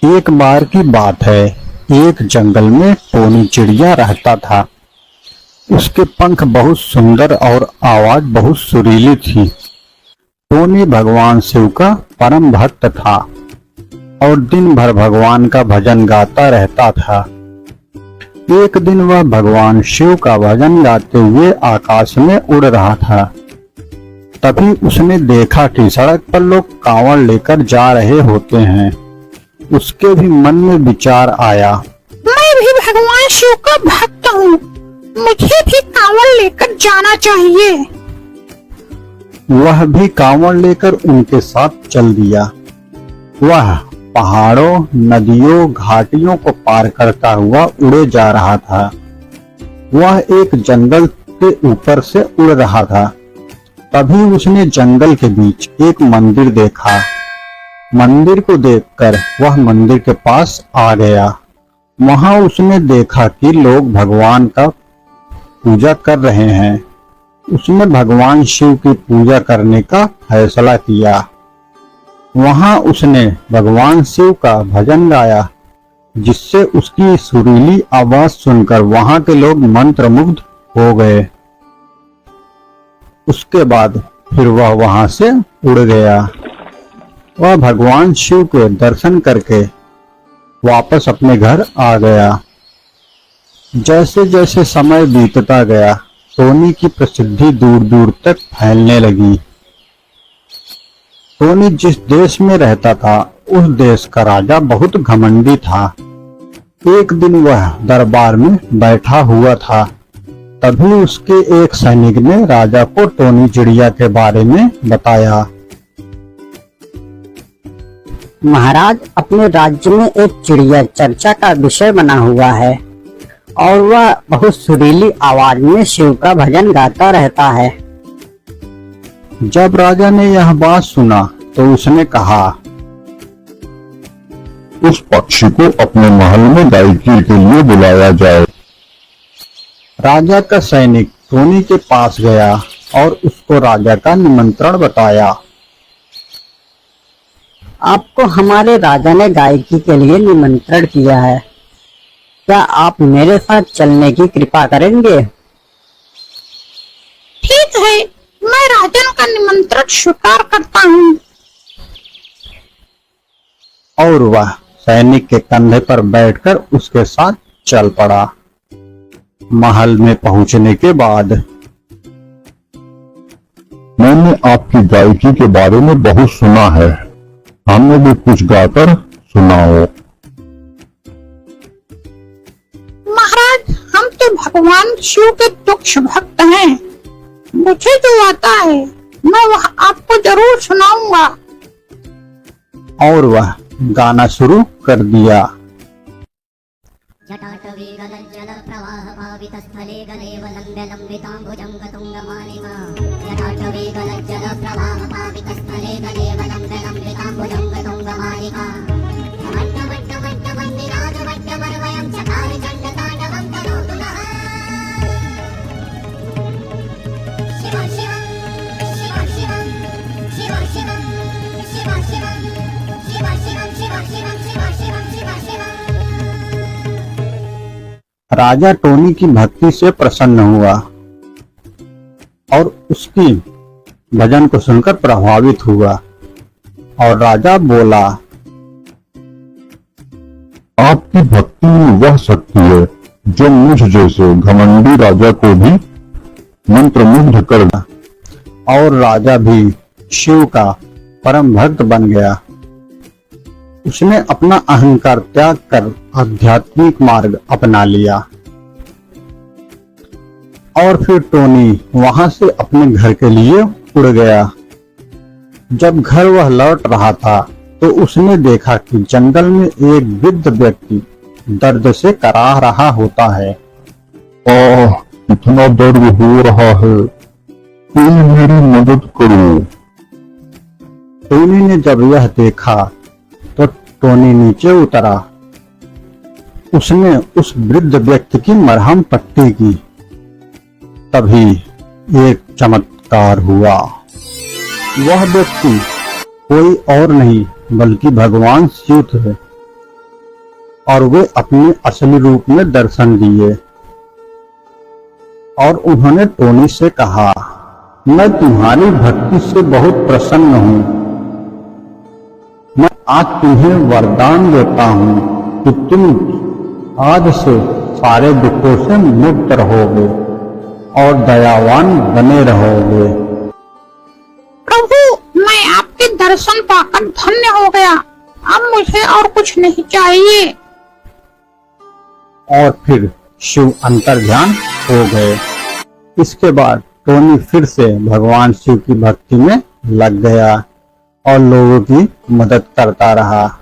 एक बार की बात है, एक जंगल में टोनी चिड़िया रहता था। उसके पंख बहुत सुंदर और आवाज बहुत सुरीली थी। टोनी भगवान शिव का परम भक्त था और दिन भर भगवान का भजन गाता रहता था। एक दिन वह भगवान शिव का भजन गाते हुए आकाश में उड़ रहा था। तभी उसने देखा कि सड़क पर लोग कांवड़ लेकर जा रहे होते हैं। उसके भी मन में विचार आया, मैं भी भगवान शिव का भक्त हूँ, मुझे भी कांवड़ लेकर जाना चाहिए। वह भी कांवड़ लेकर उनके साथ चल दिया। वह पहाड़ों, नदियों, घाटियों को पार करता हुआ उड़े जा रहा था। वह एक जंगल के ऊपर से उड़ रहा था। तभी उसने जंगल के बीच एक मंदिर देखा। मंदिर को देखकर वह मंदिर के पास आ गया। वहां उसने देखा कि लोग भगवान का पूजा कर रहे हैं। उसने भगवान शिव की पूजा करने का फैसला किया। वहां उसने भगवान शिव का भजन गाया, जिससे उसकी सुरीली आवाज सुनकर वहां के लोग मंत्रमुग्ध हो गए। उसके बाद फिर वह वहां से उड़ गया। वह भगवान शिव के दर्शन करके वापस अपने घर आ गया। जैसे जैसे समय बीतता गया, टोनी की प्रसिद्धि दूर दूर तक फैलने लगी। टोनी जिस देश में रहता था, उस देश का राजा बहुत घमंडी था। एक दिन वह दरबार में बैठा हुआ था। तभी उसके एक सैनिक ने राजा को टोनी चिड़िया के बारे में बताया। महाराज, अपने राज्य में एक चिड़िया चर्चा का विषय बना हुआ है और वह बहुत सुरीली आवाज में शिव का भजन गाता रहता है। जब राजा ने यह बात सुना तो उसने कहा, उस पक्षी को अपने महल में गायकी के लिए बुलाया जाए। राजा का सैनिक टोनी के पास गया और उसको राजा का निमंत्रण बताया। आपको हमारे राजा ने गायकी के लिए निमंत्रण किया है। क्या आप मेरे साथ चलने की कृपा करेंगे? ठीक है, मैं राजन का निमंत्रण स्वीकार करता हूँ। और वह सैनिक के कंधे पर बैठकर उसके साथ चल पड़ा। महल में पहुंचने के बाद, मैंने आपकी गायकी के बारे में बहुत सुना है, हमें भी कुछ गाकर सुनाओ। महाराज, हम तो भगवान शिव के तुक्ष भक्त हैं। मुझे जो आता है मैं वह आपको जरूर सुनाऊंगा। और वह गाना शुरू कर दिया। जटाटवी गलज्जल प्रवाह पावित स्थले गलेव लंब्य लंबितांबुजं गतुंगमालिका। जटाटवी गलज्जल प्रवाह पावित स्थले गलेव लंब्य लंबितांबुजं गतुंगमालिका। वट्ट वट्ट वट्ट वन्दिनाद वट्ट वरवयं चकार चण्डताण्डवं करोतु नः। शिव शिवं शिव शिवं शिव शिवं शिव शिवं शिव शिवं शिव शिवं शिव शिवं शिव शिवं। राजा टोनी की भक्ति से प्रसन्न हुआ और उसकी भजन को सुनकर प्रभावित हुआ। और राजा बोला, आपकी भक्ति में वह शक्ति है जो मुझ जैसे घमंडी राजा को भी मंत्रमुग्ध कर दे। और राजा भी शिव का परम भक्त बन गया। उसने अपना अहंकार त्याग कर आध्यात्मिक मार्ग अपना लिया। और फिर टोनी वहां से अपने घर के लिए उड़ गया। जब घर वह लौट रहा था तो उसने देखा कि जंगल में एक वृद्ध व्यक्ति दर्द से कराह रहा होता है। इतना दर्द हो रहा है, कोई मेरी मदद करो। टोनी ने जब यह देखा तो टोनी नीचे उतरा। उसने उस वृद्ध व्यक्ति की मरहम पट्टी की। तभी एक चमत्कार हुआ। वह व्यक्ति कोई और नहीं बल्कि भगवान शिव थे। और वे अपने असली रूप में दर्शन दिए और उन्होंने टोनी से कहा, मैं तुम्हारी भक्ति से बहुत प्रसन्न हूँ। मैं आज तुम्हें वरदान देता हूँ कि तुम आज से सारे दुखों से मुक्त रहोगे और दयावान बने रहोगे। प्रभु, मैं आपके दर्शन पाकर धन्य हो गया। अब मुझे और कुछ नहीं चाहिए। और फिर शिव अंतर्ध्यान हो गए। इसके बाद टोनी फिर से भगवान शिव की भक्ति में लग गया और लोगों की मदद करता रहा।